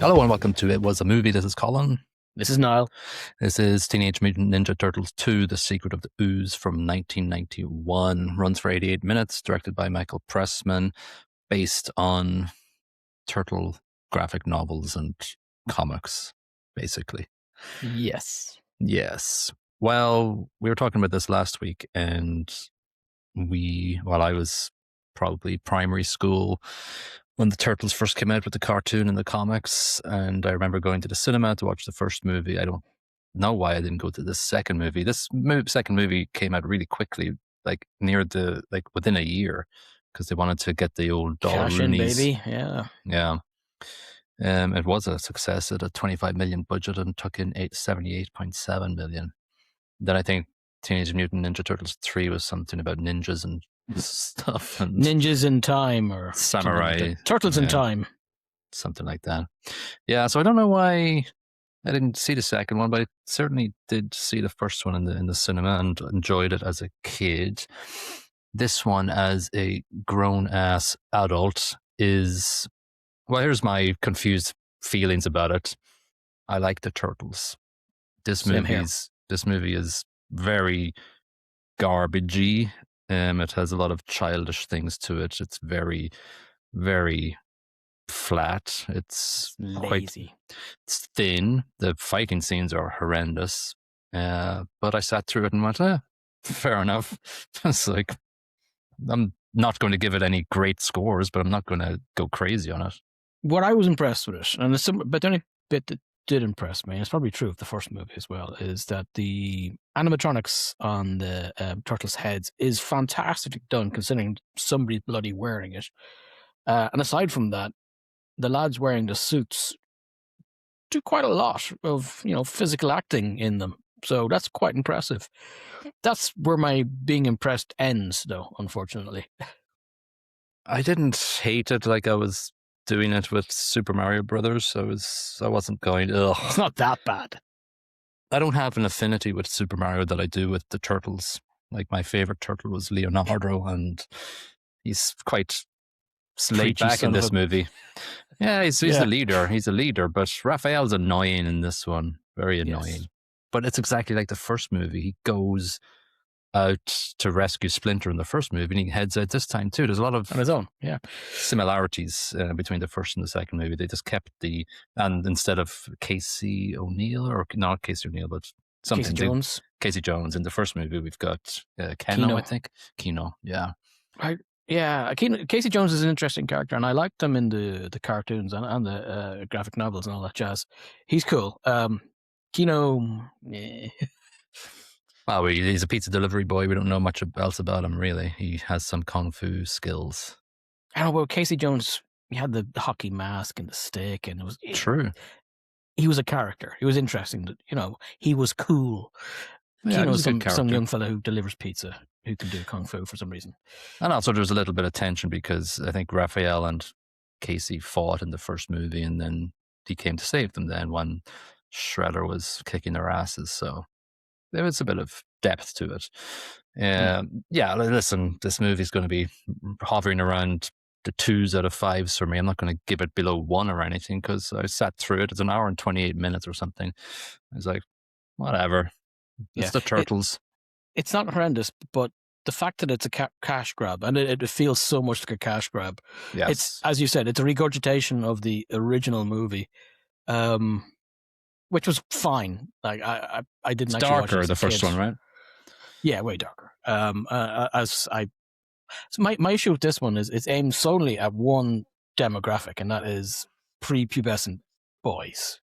Hello and welcome to It Was a Movie. This is Colin. This is Niall. This is Teenage Mutant Ninja Turtles 2, The Secret of the Ooze from 1991. Runs for 88 minutes, directed by Michael Pressman, based on turtle graphic novels and comics, basically. Yes. Yes. Well, we were talking about this last week, and I was probably primary school when the Turtles first came out with the cartoon and the comics, and I remember going to the cinema to watch the first movie. I don't know why I didn't go to the second movie. Second movie came out really quickly, within a year, because they wanted to get the old doll Cash in, Loonies. baby. Yeah. Yeah. It was a success at a 25 million budget and took in 78.7 million. Then I think Teenage Mutant Ninja Turtles 3 was something about ninjas and stuff. And Ninjas in Time or Samurai. Turtles in Time. Something like that. Yeah, so I don't know why I didn't see the second one, but I certainly did see the first one in the cinema and enjoyed it as a kid. This one, as a grown-ass adult, is... Well, here's my confused feelings about it. I like the Turtles. This movie is very garbagey. It has a lot of childish things to it. It's very, very flat. It's lazy. It's thin. The fighting scenes are horrendous. But I sat through it and went, fair enough. It's like, I'm not going to give it any great scores, but I'm not going to go crazy on it. What I was impressed with it, but the only bit that did impress me, and it's probably true of the first movie as well, is that the animatronics on the turtles' heads is fantastically done, considering somebody's bloody wearing it. And aside from that, the lads wearing the suits do quite a lot of physical acting in them, so that's quite impressive. That's where my being impressed ends, though. Unfortunately, I didn't hate it like I was doing it with Super Mario Brothers. I wasn't going, ugh. It's not that bad. I don't have an affinity with Super Mario that I do with the Turtles. Like, my favorite turtle was Leonardo, and he's quite laid back in this movie. Yeah, he's the leader. He's a leader, but Raphael's annoying in this one. Very annoying. Yes. But it's exactly like the first movie. He goes out to rescue Splinter in the first movie, and he heads out this time too. There's a lot of on his own, similarities between the first and the second movie. They just kept and instead of Casey O'Neill, or not Casey O'Neill, but something Casey Jones. In the first movie, we've got Keno, I think. Keno, yeah. Casey Jones is an interesting character, and I liked him in the cartoons and the graphic novels and all that jazz. He's cool. Keno, Well, he's a pizza delivery boy. We don't know much else about him, really. He has some kung fu skills. I don't know, Casey Jones, he had the hockey mask and the stick, and it was... True. He was a character. He was interesting. He was cool. Yeah, some young fella who delivers pizza, who can do kung fu for some reason. And also there was a little bit of tension because I think Raphael and Casey fought in the first movie, and then he came to save them then when Shredder was kicking their asses, so... There was a bit of depth to it. Yeah, listen, this movie's going to be hovering around the 2s out of 5s for me. I'm not going to give it below 1 or anything, because I sat through it. It's an hour and 28 minutes or something. I was like, whatever. It's the Turtles. It's not horrendous, but the fact that it's a cash grab, and it feels so much like a cash grab. Yes. It's, as you said, it's a regurgitation of the original movie. Which was fine. Like I didn't. It's actually darker watch it as the a first kid. one, right? Yeah, way darker. So my issue with this one is it's aimed solely at one demographic, and that is prepubescent boys.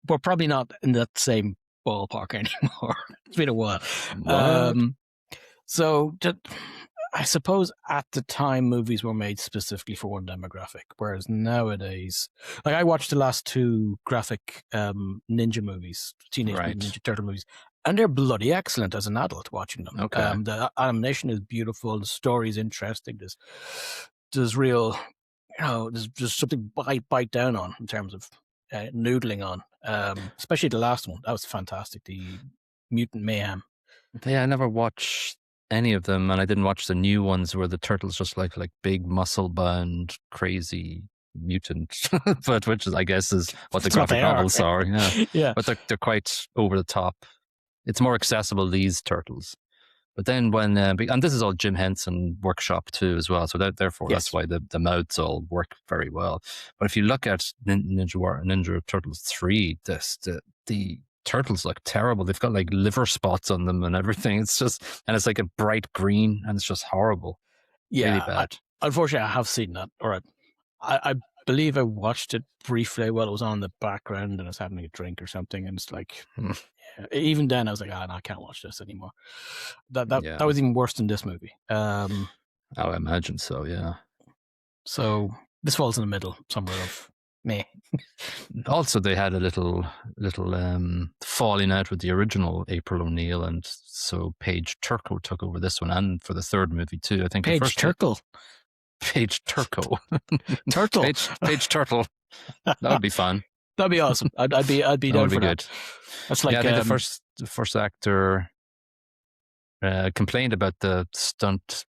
We're probably not in that same ballpark anymore. It's been a while. I suppose at the time movies were made specifically for one demographic, whereas nowadays, like I watched the last 2 graphic ninja movies, Teenage Mutant Ninja Turtle movies, and they're bloody excellent as an adult watching them. Okay. The animation is beautiful, the story is interesting. There's real, there's something bite down on in terms of noodling on, especially the last one. That was fantastic. The Mutant Mayhem. Yeah, I never watched any of them, and I didn't watch the new ones where the turtles just like big muscle bound crazy mutant, but which is, I guess, is what the That's what graphic they are. novels are. Yeah, Yeah. but they're quite over the top. It's more accessible, these turtles. But then when and this is all Jim Henson workshop too as well, so therefore that's Yes. why the mouths all work very well. But if you look at Ninja Turtles 3, the turtles look terrible. They've got like liver spots on them and everything. It's just, and it's like a bright green, and it's just horrible. Really Yeah. bad. Unfortunately, I have seen that. All right. I believe I watched it briefly while it was on in the background and I was having a drink or something, and it's like, even then I was like, no, I can't watch this anymore. That was even worse than this movie. I imagine so, yeah. So this falls in the middle somewhere of me. Also, they had a little falling out with the original April O'Neil, and so Paige Turco took over this one, and for the third movie too. I think Paige Turco. Paige Turco. Turtle. Paige Turtle. That would be fun. That'd be awesome. I'd be down for good. that. That's like, I think the first actor complained about the stunt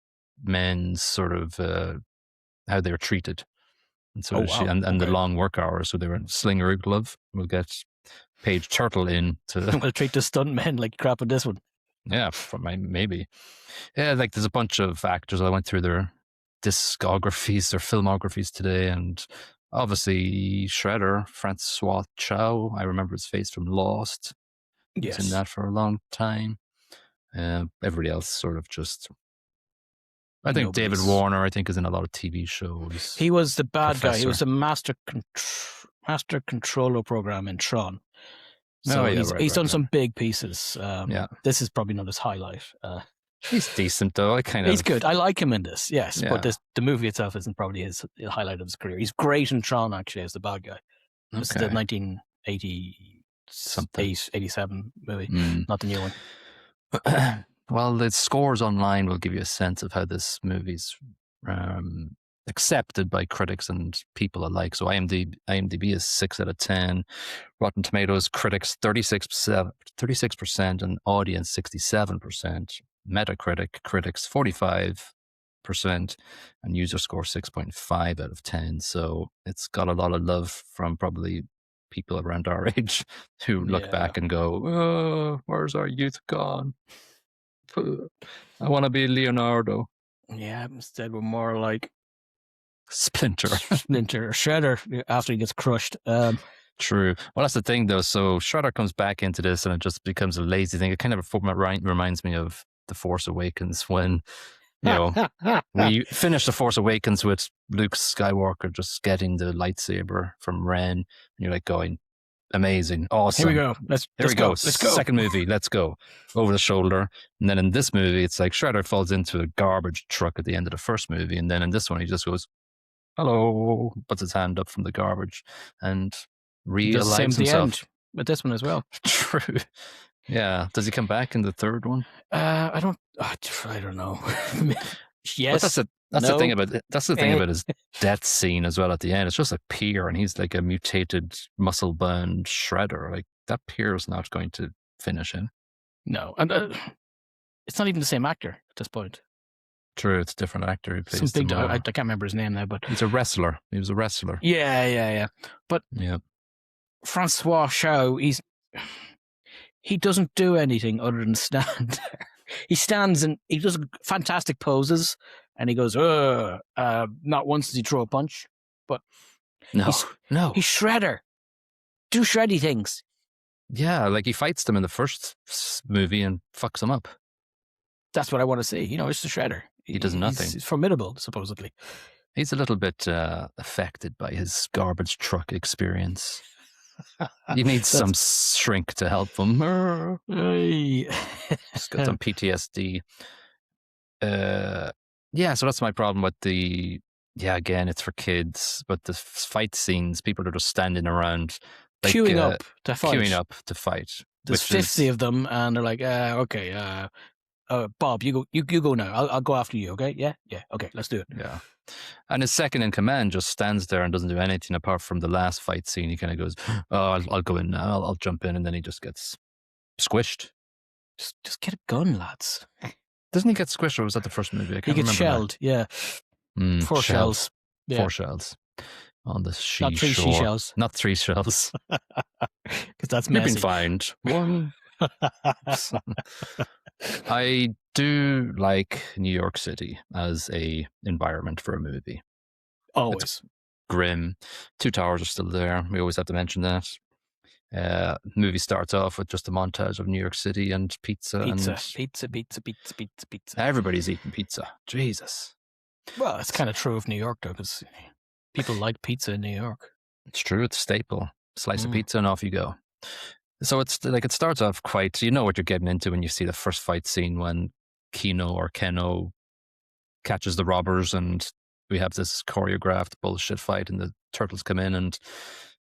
men's sort of how they were treated, and so and the long work hours. So they were in Slinger Glove. We'll get Paige Turtle in to. We'll treat the stunt men like crap in this one. Yeah, maybe. Yeah, like there's a bunch of actors. I went through their discographies, their filmographies today, and obviously Shredder, Francois Chow. I remember his face from Lost. Yes. He's in that for a long time. Everybody else sort of just. I think David Warner, I think, is in a lot of TV shows. He was the bad guy. He was the master controller program in Tron. So he's done some big pieces. This is probably not his highlight. He's decent though. He's good. I like him in this. Yes, but the movie itself isn't probably his highlight of his career. He's great in Tron actually as the bad guy. This is the 1987 movie, not the new one. Well, the scores online will give you a sense of how this movie's accepted by critics and people alike. So IMDb is 6 out of 10. Rotten Tomatoes critics 36%, and audience 67%. Metacritic critics 45%, and user score 6.5 out of 10. So it's got a lot of love from probably people around our age who look back and go, "Oh, where's our youth gone? I want to be Leonardo." Yeah, instead we're more like Splinter or Shredder after he gets crushed. True. Well, that's the thing though. So Shredder comes back into this and it just becomes a lazy thing. It kind of reminds me of The Force Awakens when, we finished The Force Awakens with Luke Skywalker just getting the lightsaber from Ren, and you're like going, amazing, awesome. Here we go. Let's go. Let's go. Second movie, let's go. Over the shoulder. And then in this movie, it's like Shredder falls into a garbage truck at the end of the first movie. And then in this one, he just goes, hello, puts his hand up from the garbage and realigns himself. End with this one as well. True. Yeah. Does he come back in the third one? I don't know. Yes. But that's the thing about his death scene as well at the end. It's just a pier, and he's like a mutated, muscle-bound Shredder. Like that pier is not going to finish him. No, and it's not even the same actor at this point. True, it's a different actor who plays. I can't remember his name now, but he's a wrestler. He was a wrestler. Yeah. But Francois Chow, he doesn't do anything other than stand there. He stands and he does fantastic poses, and he goes, not once does he throw a punch, but no, he's Shredder. Do shreddy things. Yeah, like he fights them in the first movie and fucks them up. That's what I want to see. It's the Shredder. He does nothing. He's formidable, supposedly. He's a little bit affected by his garbage truck experience. He needs some shrink to help him. He's got some PTSD. So that's my problem with again, it's for kids, but the fight scenes, people are just standing around. Like, queuing up to fight. There's 50 of them, and they're like, okay, Bob, you go now. I'll go after you, okay? Yeah, okay, let's do it. Yeah. And his second in command just stands there and doesn't do anything apart from the last fight scene. He kind of goes, "Oh, I'll go in now. I'll jump in," and then he just gets squished. Just get a gun, lads. Doesn't he get squished, or was that the first movie? I can't remember. He gets shelled. Yeah. 4 shells. Yeah. 4 shells. on the Not three seashore. seashells. Not 3 shells. Because that's You've been messy. fined. One. I do like New York City as a environment for a movie. Always. Grim. 2 towers are still there. We always have to mention that. Movie starts off with just a montage of New York City and pizza. Pizza. Everybody's eating pizza. Jesus. Well, it's kind of true of New York, though, because people like pizza in New York. It's true. It's a staple. Slice of pizza and off you go. So it's like it starts off quite, you know what you're getting into when you see the first fight scene when Keno catches the robbers and we have this choreographed bullshit fight and the turtles come in and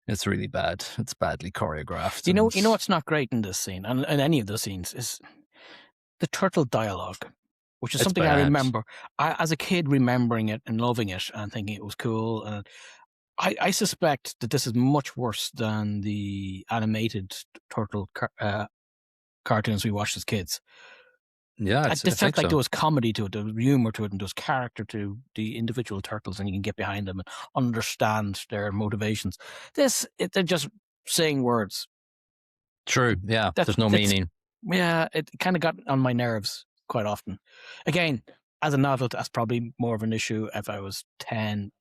it's really bad. It's badly choreographed. You know what's not great in this scene and any of the scenes is the turtle dialogue, which is something I remember. As a kid, remembering it and loving it and thinking it was cool. And I suspect that this is much worse than the animated turtle cartoons we watched as kids. Yeah, I felt like there was comedy to it, there was humor to it, and there was character to the individual turtles, and you can get behind them and understand their motivations. They're just saying words. True, yeah. There's no meaning. Yeah, it kind of got on my nerves quite often. Again, as an adult, that's probably more of an issue. If I was 10,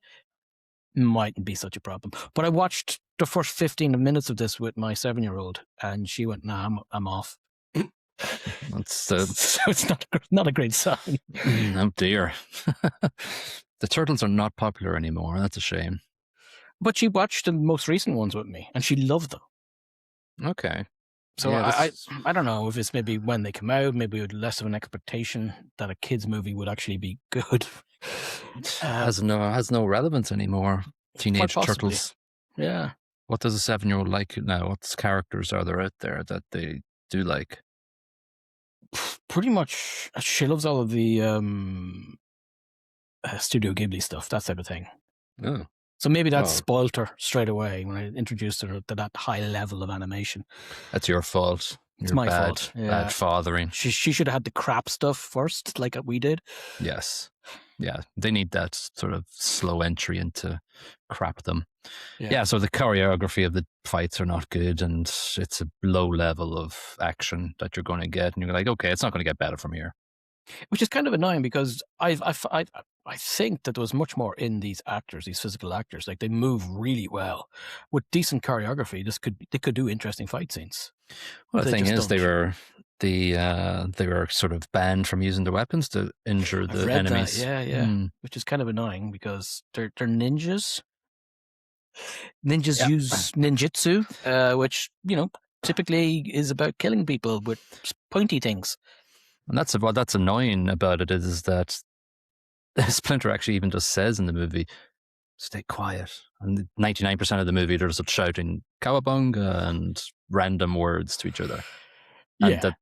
mightn't be such a problem. But I watched the first 15 minutes of this with my 7-year-old, and she went, "Nah, I'm off." So it's not a great sign. Oh dear. The turtles are not popular anymore. That's a shame. But she watched the most recent ones with me, and she loved them. Okay. So yeah, I don't know if it's maybe when they come out, maybe with less of an expectation that a kids movie would actually be good. Has no relevance anymore. Teenage turtles. Yeah. What does a 7-year-old like now? What characters are there out there that they do like? Pretty much, she loves all of the Studio Ghibli stuff, that type of thing. Oh. So maybe that spoiled her straight away when I introduced her to that high level of animation. That's your fault. It's my fault. Yeah. Bad fathering. She should have had the crap stuff first, like we did. Yes. Yeah, they need that sort of slow entry into crapdom. Yeah, so the choreography of the fights are not good, and it's a low level of action that you're going to get, and you're like, okay, it's not going to get better from here. Which is kind of annoying because I think that there was much more in these actors, these physical actors. Like they move really well with decent choreography. They could do interesting fight scenes. Well, the thing is, they were sort of banned from using their weapons to injure the enemies. That, which is kind of annoying because they're ninjas. Ninjas use ninjutsu, which typically is about killing people with pointy things. And that's annoying about it is that Splinter actually even just says in the movie, "Stay quiet." And 99% of the movie, they're just shouting "cowabunga" and random words to each other. And that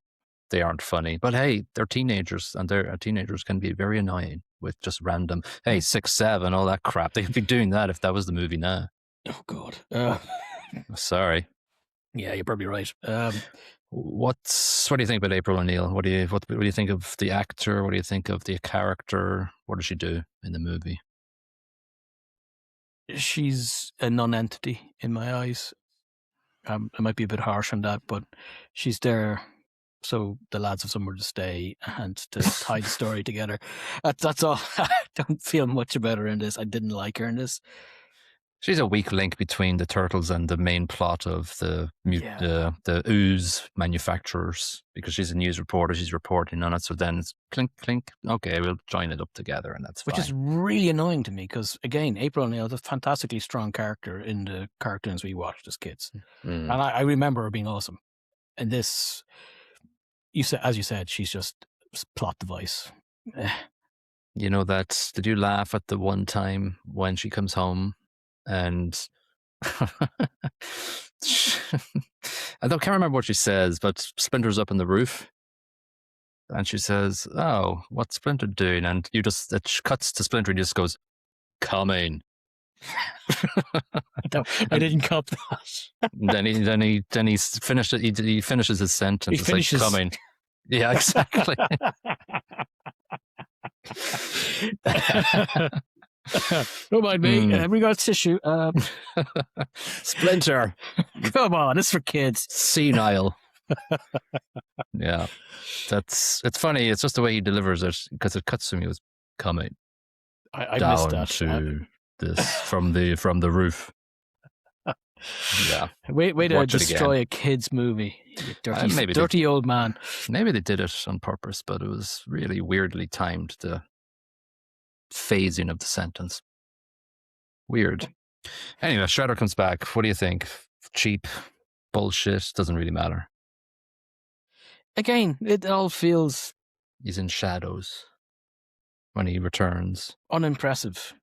they aren't funny. But hey, they're teenagers, and teenagers can be very annoying with just random, hey, 6'7", all that crap. They'd be doing that if that was the movie now. Oh, God. Sorry. Yeah, you're probably right. What do you think about April O'Neil? What do you think of the actor? What do you think of the character? What does she do in the movie? She's a non-entity in my eyes. I might be a bit harsh on that, but she's there so the lads have somewhere to stay and to tie the story together. That's all. I don't feel much about her in this. I didn't like her in this. She's a weak link between the turtles and the main plot of the Ooze manufacturers, because she's a news reporter. She's reporting on it. So then it's clink, clink. Okay, we'll join it up together, and that's fine. Which is really annoying to me because, again, April O'Neil is a fantastically strong character in the cartoons we watched as kids. And I remember her being awesome. And this, as you said, she's just plot device. You know that, did you laugh at the one time when she comes home and I can't remember what she says, but Splinter's up on the roof and she says, "Oh, what's Splinter doing?" And it cuts to Splinter and he just goes, "Coming." I didn't cop that. then he's finished it. He finishes his sentence. It's like, "Coming." Yeah, exactly. Don't mind me. We got tissue. Splinter. Come on, it's for kids. Senile. Yeah. It's funny. It's just the way he delivers it because it cuts to me was coming I down missed that. to this from the roof. Yeah. Way to Watch it destroy again. a kid's movie. You Maybe dirty old man. Maybe they did it on purpose, but it was really weirdly timed, the phasing of the sentence. Weird. Anyway, Shredder comes back. What do you think? Cheap bullshit, doesn't really matter. Again, it all feels He's in shadows when he returns. unimpressive.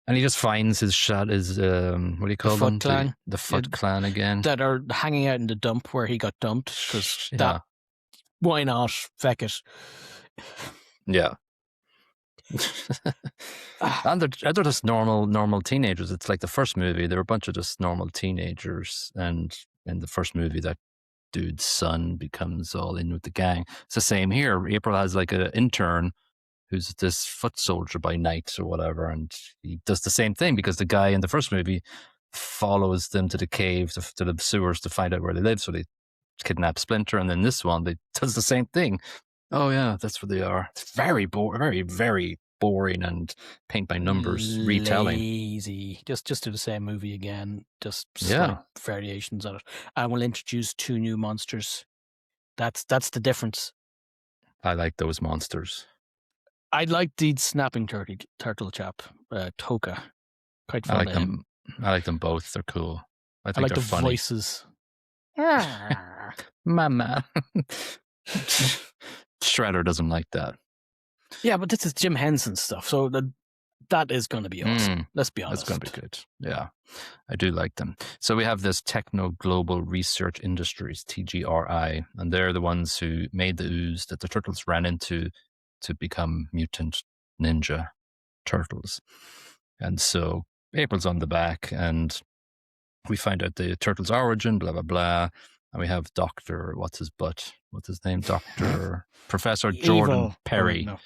And he just finds his what do you call them? Foot Clan. The Foot Clan again. That are hanging out in the dump where he got dumped. Because why not? Feck it. Yeah. And they're just normal teenagers. It's like the first movie, they're a bunch of just normal teenagers. And in the first movie, that dude's son becomes all in with the gang. It's the same here. April has like an intern who's this foot soldier by night or whatever, and he does the same thing because the guy in the first movie follows them to the cave, to the sewers to find out where they live, so they kidnap Splinter, and then this one, they does the same thing. Oh yeah, that's where they are. It's very very boring and paint by numbers retelling. Lazy. Just do the same movie again. Just slight variations on it. And we'll introduce 2 new monsters. That's the difference. I like those monsters. I like the snapping turtle chap, Toka. Quite fun. I like them. I like them both. They're cool. I think like they're the funny. Voices. Mama. Shredder doesn't like that. Yeah, but this is Jim Henson stuff, so that is going to be awesome. Let's be honest. That's going to be good. Yeah, I do like them. So we have this Techno Global Research Industries, TGRI, and they're the ones who made the ooze that the turtles ran into to become mutant ninja turtles. And so April's on the back, and we find out the turtles' origin, blah, blah, blah. And we have Dr. What's his name? Dr. Professor Jordan Evil. Perry. Oh, no.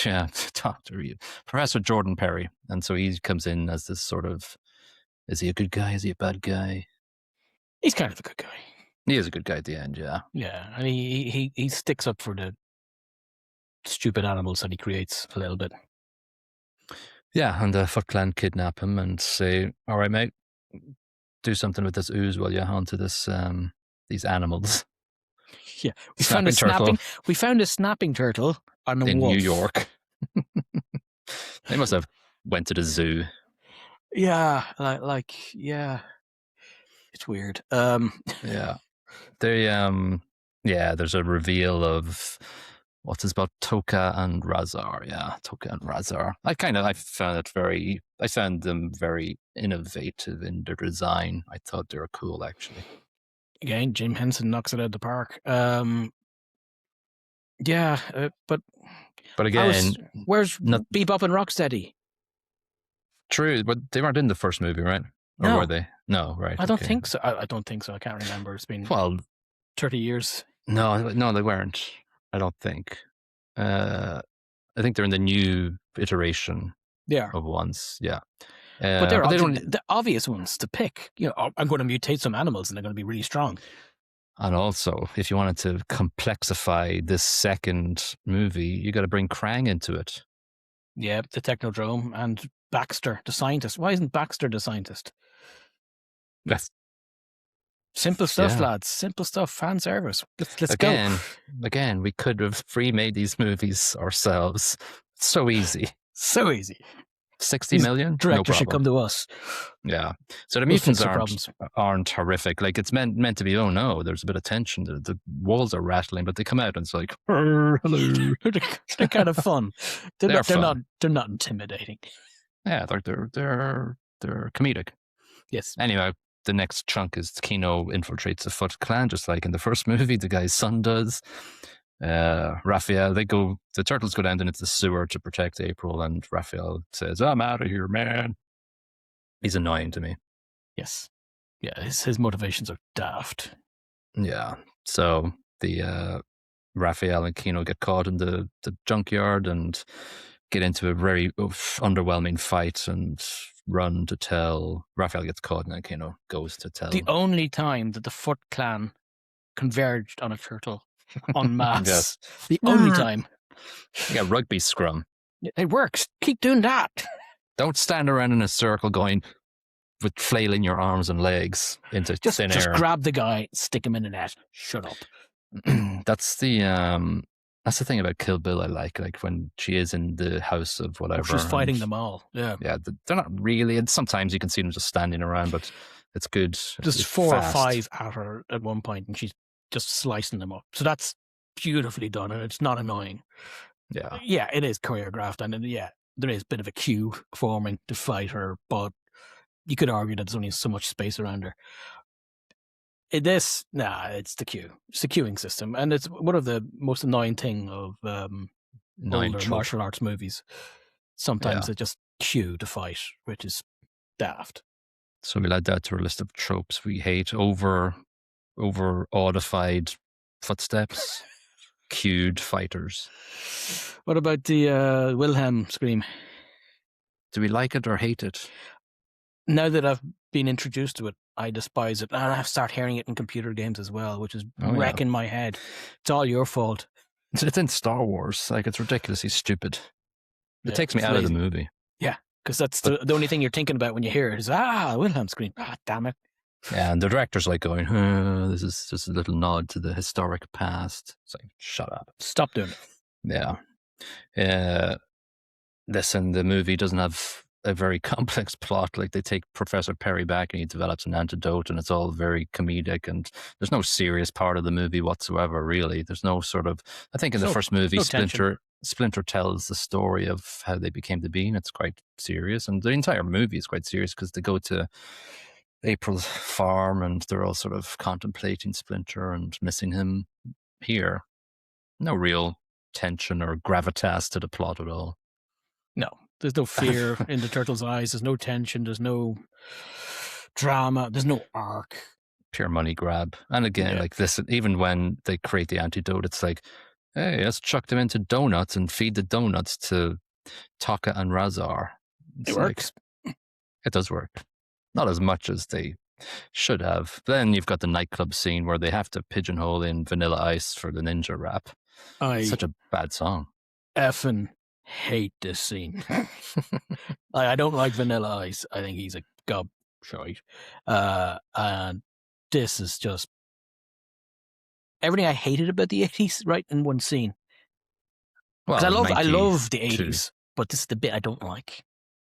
Yeah, Professor Jordan Perry. And so he comes in as this sort of, is he a good guy? Is he a bad guy? He's kind of a good guy. He is a good guy at the end, yeah. Yeah, and he sticks up for the stupid animals that he creates a little bit. Yeah, and the Foot Clan kidnap him and say, all right, mate, do something with this ooze while you're onto this these animals. Yeah, we found a snapping turtle on a in wolf. New York. They must have went to the zoo. Yeah, yeah, it's weird. Yeah, there's a reveal of what's this about Toka and Razar. Yeah, Toka and Razar. I found them very innovative in their design. I thought they were cool, actually. Again, Jim Henson knocks it out of the park. But again, where's Bebop and Rocksteady? True, but they weren't in the first movie, right? Or No. were they? No, right. I don't think so. I don't think so. I can't remember. It's been 30 years. No, they weren't. I don't think. I think they're in the new iteration of ones. Yeah. But they're the obvious ones to pick. You know, I'm going to mutate some animals and they're going to be really strong. And also, if you wanted to complexify this second movie, you got to bring Krang into it. Yeah, the Technodrome and Baxter, the scientist. Why isn't Baxter the scientist? That's simple stuff, lads. Simple stuff. Fan service. Let's go. Again, we could have remade these movies ourselves. So easy. So easy. 60 million? Director should come to us. Yeah. So the mutants aren't horrific. Like, it's meant to be, oh no, there's a bit of tension. The walls are rattling, but they come out and it's like, hello. They're kind of fun. They're not intimidating. Yeah, they're comedic. Yes. Anyway, the next chunk is Kino infiltrates the Foot Clan, just like in the first movie, the guy's son does. Raphael, the turtles go down into the sewer to protect April, and Raphael says, I'm out of here, man. He's annoying to me. Yes. Yeah, his motivations are daft. Yeah. So the Raphael and Kino get caught in the junkyard, and get into a very underwhelming fight and run to tell. Raphael gets caught and goes to tell. The only time that the Foot Clan converged on a turtle en masse. Yes. The only time. Yeah, rugby scrum. It works. Keep doing that. Don't stand around in a circle going with flailing your arms and legs into thin air. Just grab the guy, stick him in the net. Shut up. That's the thing about Kill Bill I like when she is in the house of whatever. She's fighting them all. Yeah. Yeah, they're not really, and sometimes you can see them just standing around, but it's good. There's it's 4 fast. or 5 at her at one point, and she's just slicing them up. So that's beautifully done, and it's not annoying. Yeah. Yeah, it is choreographed, and yeah, there is a bit of a queue forming to fight her, but you could argue that there's only so much space around her. It's the queue. It's the queuing system, and it's one of the most annoying thing of older martial arts movies. Sometimes they just queue to fight, which is daft. So we'll add that to our list of tropes we hate: over audified footsteps, queued fighters. What about the Wilhelm scream? Do we like it or hate it? Now that I've been introduced to it, I despise it. And I start hearing it in computer games as well, which is wrecking my head. It's all your fault. It's in Star Wars. Like, it's ridiculously stupid. It takes me out of the movie. Yeah, because that's the only thing you're thinking about when you hear it is, Wilhelm scream. Damn it. Yeah, and the director's like going, this is just a little nod to the historic past. It's like, shut up. Stop doing Yeah. it. Listen, the movie doesn't have a very complex plot. Like, they take Professor Perry back and he develops an antidote, and it's all very comedic, and there's no serious part of the movie whatsoever, really. There's no sort of, I think in the first movie, Splinter tells the story of how they became the Bean. It's quite serious, and the entire movie is quite serious because they go to April's farm and they're all sort of contemplating Splinter and missing him. Here, no real tension or gravitas to the plot at all. No, there's no fear in the turtle's eyes. There's no tension. There's no drama. There's no arc. Pure money grab. And again, like this, even when they create the antidote, it's like, hey, let's chuck them into donuts and feed the donuts to Taka and Razar. It works. It does work. Not as much as they should have. Then you've got the nightclub scene where they have to pigeonhole in Vanilla Ice for the ninja rap. It's such a bad song. Effing hate this scene. I don't like Vanilla Ice. I think he's a gobshite. And this is just everything I hated about the 80s right in one scene. Well, I love the 80s, but this is the bit I don't like.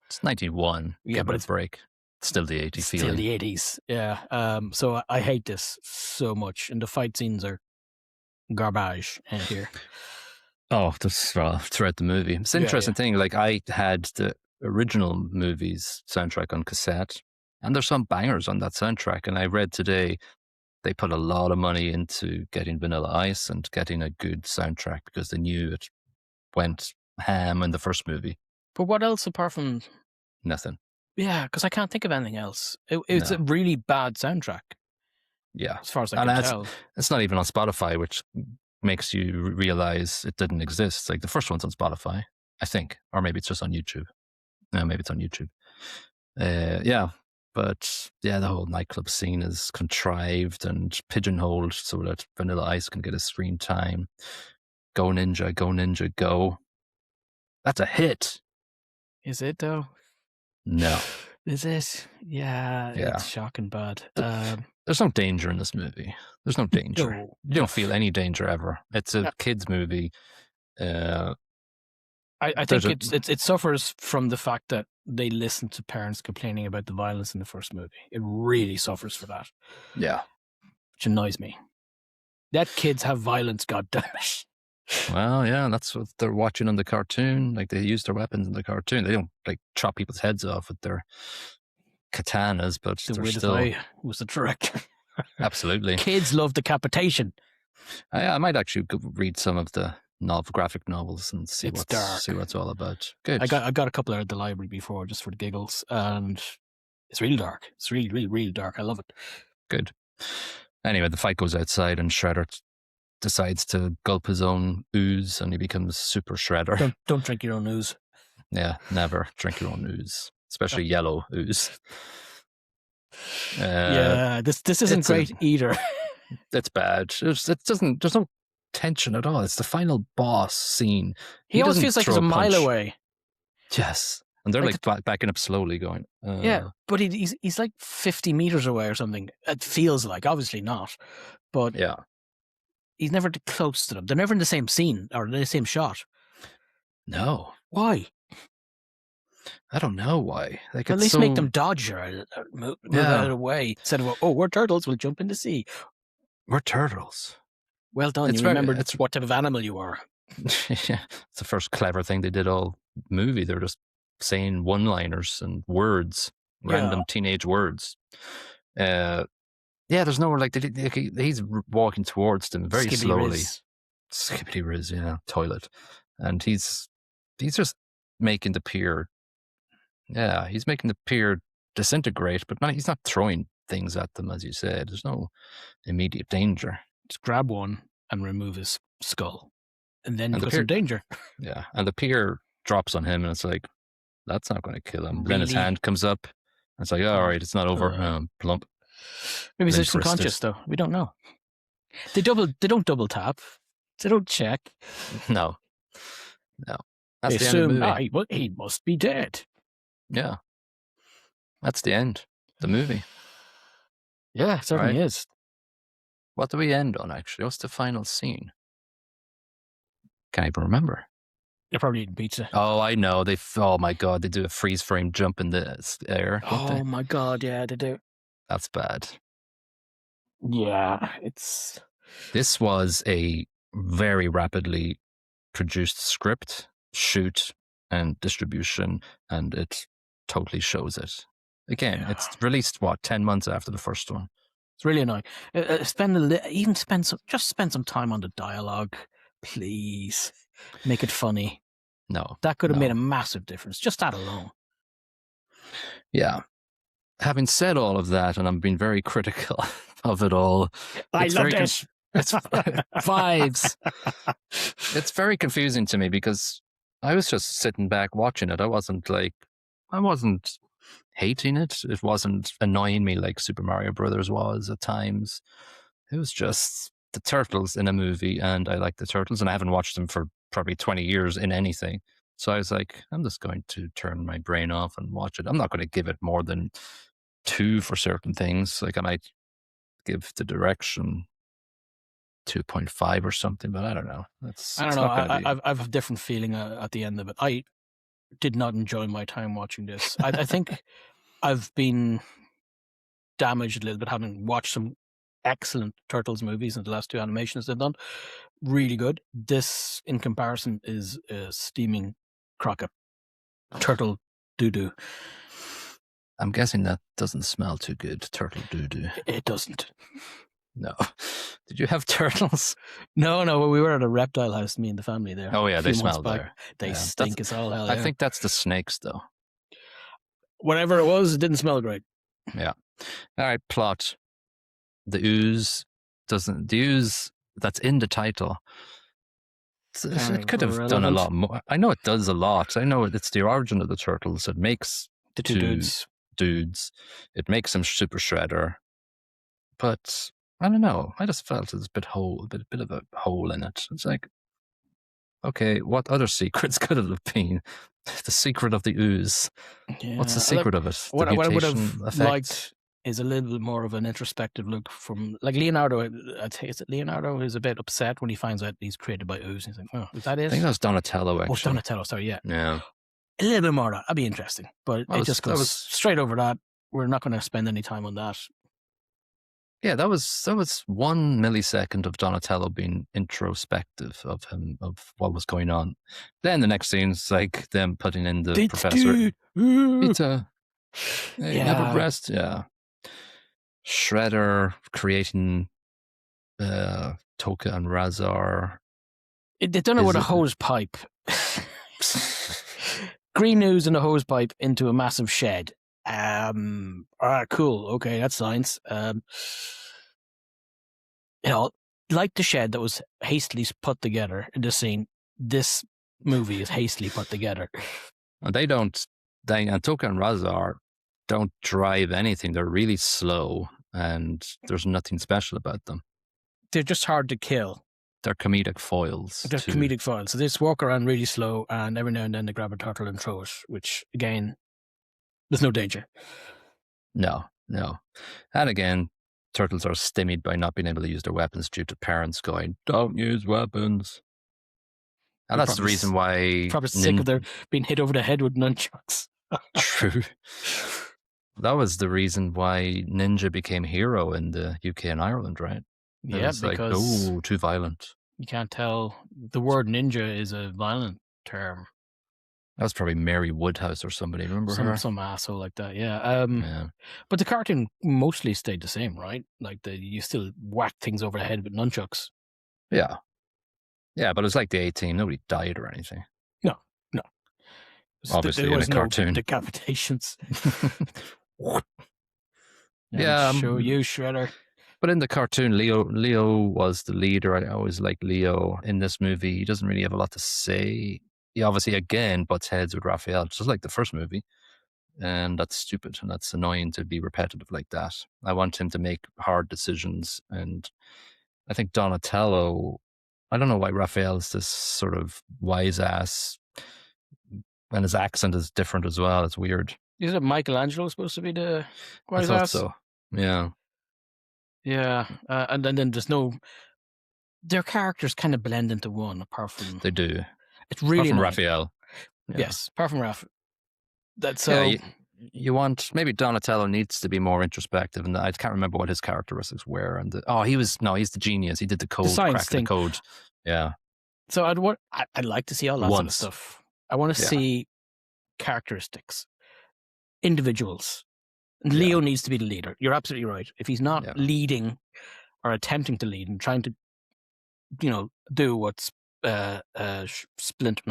It's 91. Yeah, but it's break. It's still the 80s feeling. Still the 80s. Yeah. So I hate this so much, and the fight scenes are garbage in here. Oh, throughout the movie. It's an interesting thing. Like, I had the original movie's soundtrack on cassette, and there's some bangers on that soundtrack. And I read today they put a lot of money into getting Vanilla Ice and getting a good soundtrack because they knew it went ham in the first movie. But what else apart from nothing? Yeah, because I can't think of anything else. It's a really bad soundtrack. Yeah, as far as I can tell. It's not even on Spotify, which makes you realize it didn't exist. Like, the first one's on Spotify, I think, or maybe it's just on YouTube. No, maybe it's on YouTube. But the whole nightclub scene is contrived and pigeonholed so that Vanilla Ice can get his screen time. Go Ninja, go Ninja, go. That's a hit. Is it though? No. Is it? Yeah. It's shocking bad. There's no danger in this movie. There's no danger. No. You don't feel any danger ever. It's a kids' movie. I think it suffers from the fact that they listen to parents complaining about the violence in the first movie. It really suffers for that. Yeah. Which annoys me. Let kids have violence, goddammit. Well, yeah, that's what they're watching on the cartoon. Like, they use their weapons in the cartoon. They don't, like, chop people's heads off with their katanas, but they're still... was the trick. Absolutely. Kids love decapitation. I might actually read some of the graphic novels and see what's all about. Good. I got a couple out of the library before just for the giggles, and it's real dark. It's really, really, really dark. I love it. Good. Anyway, the fight goes outside, and Shredder decides to gulp his own ooze and he becomes super shredder. Don't drink your own ooze. Yeah, never drink your own ooze, especially yellow ooze. This isn't great either. It's bad. It doesn't. There's no tension at all. It's the final boss scene. He always feels like he's a mile away. Yes, and they're like backing up slowly, going. Yeah, but he's like 50 meters away or something. It feels like, obviously not, but yeah, he's never close to them. They're never in the same scene or the same shot. No, why? I don't know why. Like, at least make them dodge or move out of the way instead of, we're turtles, we'll jump in the sea. We're turtles. Well done. You remembered what type of animal you are. Yeah, it's the first clever thing they did all movie. They're just saying one-liners and words, random teenage words. Yeah, there's nowhere like he's walking towards them very slowly. Skibbity Riz, yeah, toilet, and he's just making the pier. Yeah, he's making the pier disintegrate, but he's not throwing things at them, as you said. There's no immediate danger. Just grab one and remove his skull, and then you've got some danger. Yeah, and the pier drops on him, and it's like, that's not going to kill him. Really? Then his hand comes up, and it's like, all right, it's not over. Plump. Maybe he's unconscious, though. We don't know. They don't double tap. They don't check. No. That's the end of the movie. He must be dead. Yeah. That's the end. The movie. Yeah, it certainly is. What do we end on, actually? What's the final scene? Can't even remember. They're probably eating pizza. Oh, I know. Oh my God, they do a freeze frame jump in the air. Oh my God, yeah, they do. That's bad. Yeah, This was a very rapidly produced script, shoot, and distribution, and it totally shows it. Again, it's released 10 months after the first one. It's really annoying. Spend some time on the dialogue, please. Make it funny. No, that could have made a massive difference. Just that alone. Yeah. Having said all of that, and I'm being very critical of it all, I love it. It's vibes. It's very confusing to me because I was just sitting back watching it. I wasn't hating it. It wasn't annoying me like Super Mario Brothers was at times. It was just the Turtles in a movie, and I like the Turtles, and I haven't watched them for probably 20 years in anything. So I was like, I'm just going to turn my brain off and watch it. I'm not going to give it more than 2 for certain things. Like, I might give the direction 2.5 or something, but I don't know. I don't know. I have a different feeling at the end of it. I did not enjoy my time watching this. I think I've been damaged a little bit having watched some excellent Turtles movies in the last 2 animations they've done. Really good. This, in comparison, is a steaming crock of turtle doo-doo. I'm guessing that doesn't smell too good, turtle doo-doo. It doesn't. No. Did you have turtles? No. We were at a reptile house, me and the family there. Oh, yeah, they smell there. They stink as all hell. I think that's the snakes, though. Whatever it was, it didn't smell great. Yeah. All right, plot. The ooze that's in the title. It could have done a lot more. I know it does a lot. I know it's the origin of the Turtles. It makes the 2 dudes. It makes them super shredder. But I don't know. I just felt there's a bit of a hole in it. It's like, okay, what other secrets could it have been? The secret of the ooze. Yeah, what's the secret of it? What I would have liked is a little bit more of an introspective look from, like, Leonardo. I'd say, is it Leonardo who's a bit upset when he finds out he's created by Ooze? He's like, oh, is that it? I think that was Donatello, actually. Oh, Donatello, sorry, yeah. Yeah. A little bit more of that. That'd be interesting. But it just goes straight over that. We're not going to spend any time on that. Yeah, that was 1 millisecond of Donatello being introspective of him, of what was going on. Then the next scene's like them putting in the professor. Pizza. Hey, never rest. Yeah. Shredder creating Toka and Razar. They done it with a hose pipe. Green ooze and a hose pipe into a massive shed. Cool. Okay, that's science. like the shed that was hastily put together in this scene, this movie is hastily put together. And and Tuka and Razar don't drive anything. They're really slow, and there's nothing special about them. They're just hard to kill. They're comedic foils. They're comedic foils. So they just walk around really slow, and every now and then they grab a turtle and throw it, which, again, there's no danger. No. And again, turtles are stymied by not being able to use their weapons due to parents going, "Don't use weapons." And that's the reason why... Probably sick of their being hit over the head with nunchucks. True. That was the reason why Ninja became hero in the UK and Ireland, right? Yeah, because too violent. You can't tell. The word ninja is a violent term. That was probably Mary Woodhouse or somebody. Remember her? Some asshole like that. Yeah. But the cartoon mostly stayed the same, right? Like you still whack things over the head with nunchucks. Yeah. Yeah, but it was like the 18. Nobody died or anything. No. Obviously, there was in a cartoon. No decapitations. Yeah. Show you, Shredder. But in the cartoon, Leo was the leader. I always like Leo. In this movie, he doesn't really have a lot to say. He obviously, again, butts heads with Raphael, just like the first movie. And that's stupid, and that's annoying to be repetitive like that. I want him to make hard decisions. And I think Donatello, I don't know why Raphael is this sort of wise ass, and his accent is different as well. It's weird. Is it Michelangelo supposed to be the wise ass? I thought ass? so. Yeah. Yeah, and then there's no... Their characters kind of blend into one, apart from... They do. It's really... Apart from Raphael. Yeah. Yes, apart from Raphael. That's so... Yeah, you want... Maybe Donatello needs to be more introspective, and I can't remember what his characteristics were. And he's the genius. He did the code, the code. Yeah. So I'd like to see all that sort of stuff. I want to see characteristics, individuals. Leo needs to be the leader. You're absolutely right. If he's not leading or attempting to lead and trying to, do what Splinter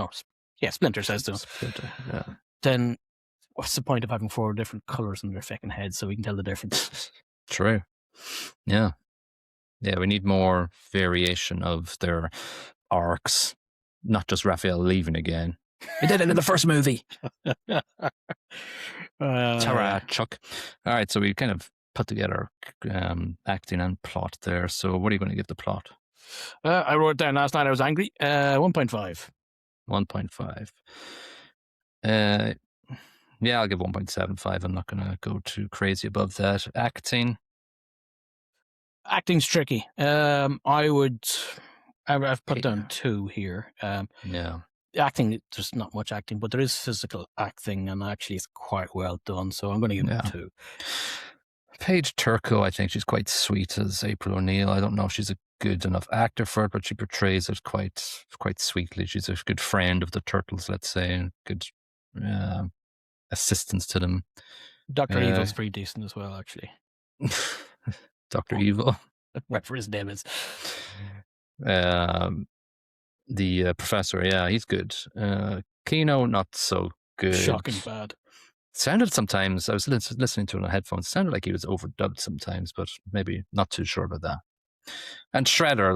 says to him, then what's the point of having 4 different colors in their fucking heads so we can tell the difference? True. Yeah. Yeah, we need more variation of their arcs, not just Raphael leaving again. We did it in the first movie. Ta-ra, Chuck. All right, so we kind of put together acting and plot there. So what are you going to give the plot? I wrote it down last night. I was angry. 1.5. 1.5. Yeah, I'll give 1.75. I'm not going to go too crazy above that. Acting's tricky. I've put down 2 here. Acting, there's not much acting, but there is physical acting, and actually it's quite well done, so I'm going to give it 2. Paige Turco, I think she's quite sweet as April O'Neil. I don't know if she's a good enough actor for it, but she portrays it quite sweetly. She's a good friend of the Turtles, let's say, and good assistance to them. Dr. Evil's pretty decent as well, actually. Dr. Evil? Whatever his name is. The professor, he's good. Kino, not so good. Shocking bad. Sounded sometimes, I was listening to it on headphones, sounded like he was overdubbed sometimes, but maybe not too sure about that. And Shredder,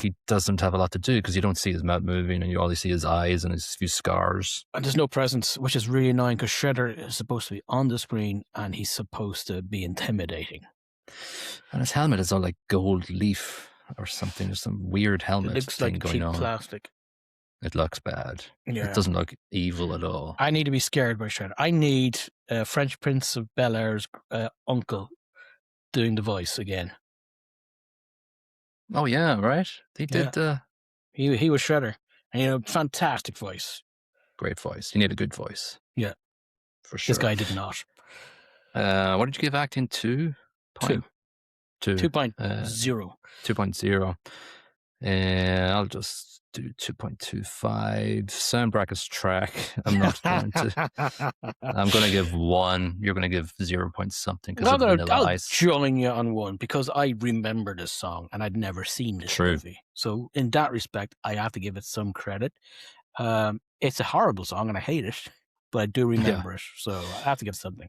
he doesn't have a lot to do because you don't see his mouth moving and you only see his eyes and his few scars. And there's no presence, which is really annoying because Shredder is supposed to be on the screen and he's supposed to be intimidating. And his helmet is all like gold leaf or something. There's some weird helmet it looks thing like going cheap on. Plastic. It looks bad. Yeah. It doesn't look evil at all. I need to be scared by Shredder. I need French Prince of Bel-Air's uncle doing the voice again. Oh yeah, right. He did. He was Shredder, and fantastic voice. Great voice. You need a good voice. Yeah, for sure. This guy did not. What did you give acting? 2. 2.0. 2.0. I'll just do 2.25. Sound brackets track. I'm not going to. I'm going to give 1. You're going to give 0 point something. I'll join you on 1 because I remember this song and I'd never seen this movie. So in that respect, I have to give it some credit. It's a horrible song and I hate it, but I do remember it. So I have to give something.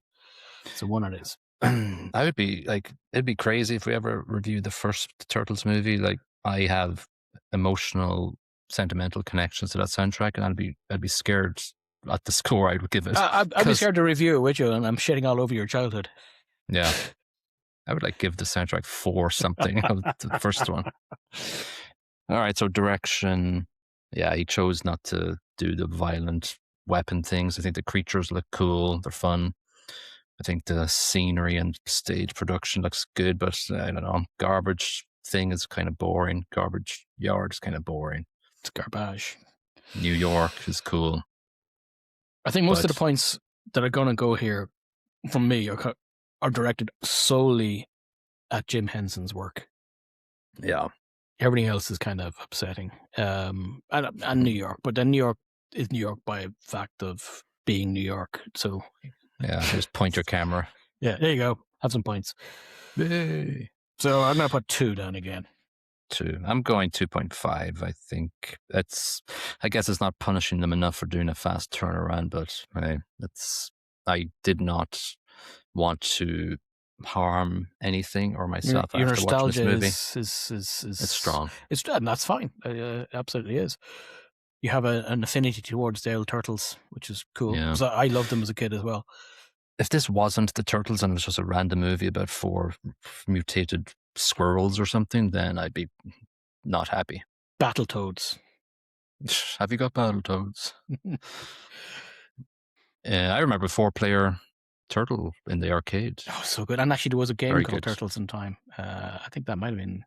So 1 it is. I would be like, it'd be crazy if we ever review the first Turtles movie. Like, I have emotional, sentimental connections to that soundtrack, and I'd be scared at the score I would give it. I'd be scared to review it with you, and I'm shitting all over your childhood. Yeah, I would like give the soundtrack 4 something of the first one. All right, so direction. Yeah, he chose not to do the violent weapon things. I think the creatures look cool. They're fun. I think the scenery and stage production looks good, but I don't know. Garbage thing is kind of boring. Garbage yard is kind of boring. It's garbage. New York is cool. I think most of the points that are going to go here from me are directed solely at Jim Henson's work. Yeah. Everything else is kind of upsetting. And New York, but then New York is New York by fact of being New York. So yeah, just point your camera. Yeah, there you go. Have some points. Yay. So I'm going to put 2 down again. 2. I'm going 2.5. I think I guess it's not punishing them enough for doing a fast turnaround, but I did not want to harm anything or myself your after watching this movie. It's strong. And that's fine. It absolutely is. You have an affinity towards the old Turtles, which is cool. Yeah. So I loved them as a kid as well. If this wasn't the Turtles and it was just a random movie about 4 mutated squirrels or something, then I'd be not happy. Battletoads. Have you got Battletoads? I remember 4-player Turtle in the arcade. Oh, so good. And actually, there was a game Very called good. Turtles in Time. I think that might have been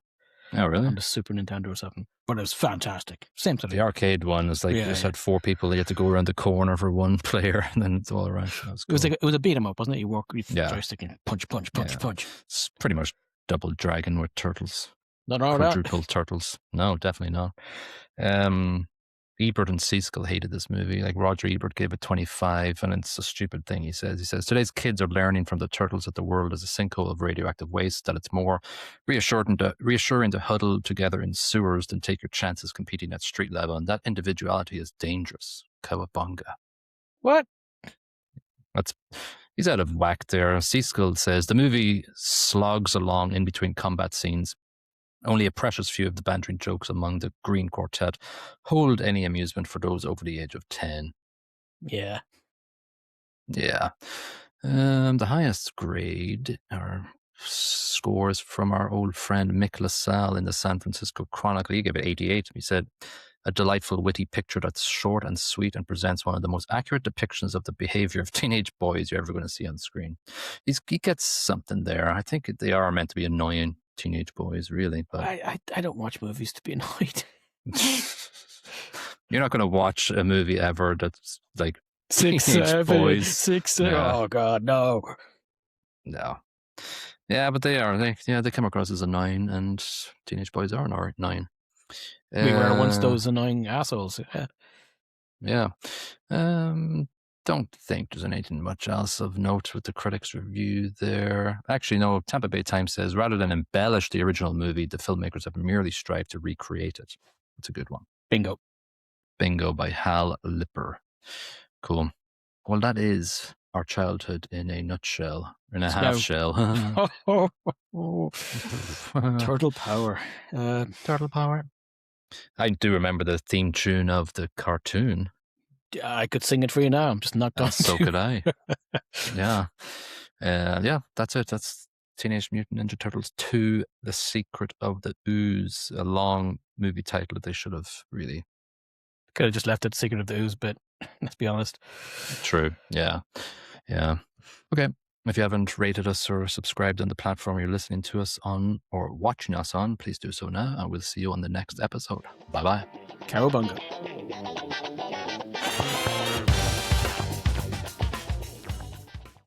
really? on the Super Nintendo or something. But it was fantastic. Same sort of. The arcade one is like you just had 4 people. You had to go around the corner for 1 player, and then it's all around. That was cool. It was a beat 'em up, wasn't it? You walk with joystick and punch. It's pretty much Double Dragon with turtles. Not wrong with that. Quadruple turtles. No, definitely not. Ebert and Siskel hated this movie. Like Roger Ebert gave it 25, and it's a stupid thing he says. He says, today's kids are learning from the turtles that the world is a sinkhole of radioactive waste, that it's more reassuring to huddle together in sewers than take your chances competing at street level, and that individuality is dangerous. Cowabunga. What? He's out of whack there. Siskel says, the movie slogs along in between combat scenes. Only a precious few of the bantering jokes among the Green Quartet hold any amusement for those over the age of 10. Yeah. Yeah. The highest grade or scores from our old friend Mick LaSalle in the San Francisco Chronicle. He gave it 88. He said, a delightful, witty picture that's short and sweet and presents one of the most accurate depictions of the behavior of teenage boys you're ever going to see on screen. He gets something there. I think they are meant to be annoying teenage boys, really. But I don't watch movies to be annoyed. You're not going to watch a movie ever that's like 6, teenage 7, boys. 6, 7. Yeah. Oh God, no. Yeah, but they come across as annoying, and teenage boys are annoying. We were once those annoying assholes. Yeah. Don't think there's anything much else of note with the critics' review there. Actually, no, Tampa Bay Times says, rather than embellish the original movie, the filmmakers have merely strived to recreate it. It's a good one. Bingo by Hal Lipper. Cool. Well, that is our childhood in a nutshell, in a half shell. Turtle power. Turtle power. I do remember the theme tune of the cartoon. I could sing it for you now. I'm just not going to. So could I. Yeah. That's it. That's Teenage Mutant Ninja Turtles 2, The Secret of the Ooze, a long movie title that they should have really... Could have just left it Secret of the Ooze bit, let's be honest. True. Yeah. Okay. If you haven't rated us or subscribed on the platform you're listening to us on or watching us on, please do so now, and we'll see you on the next episode. Bye-bye. Cowabunga.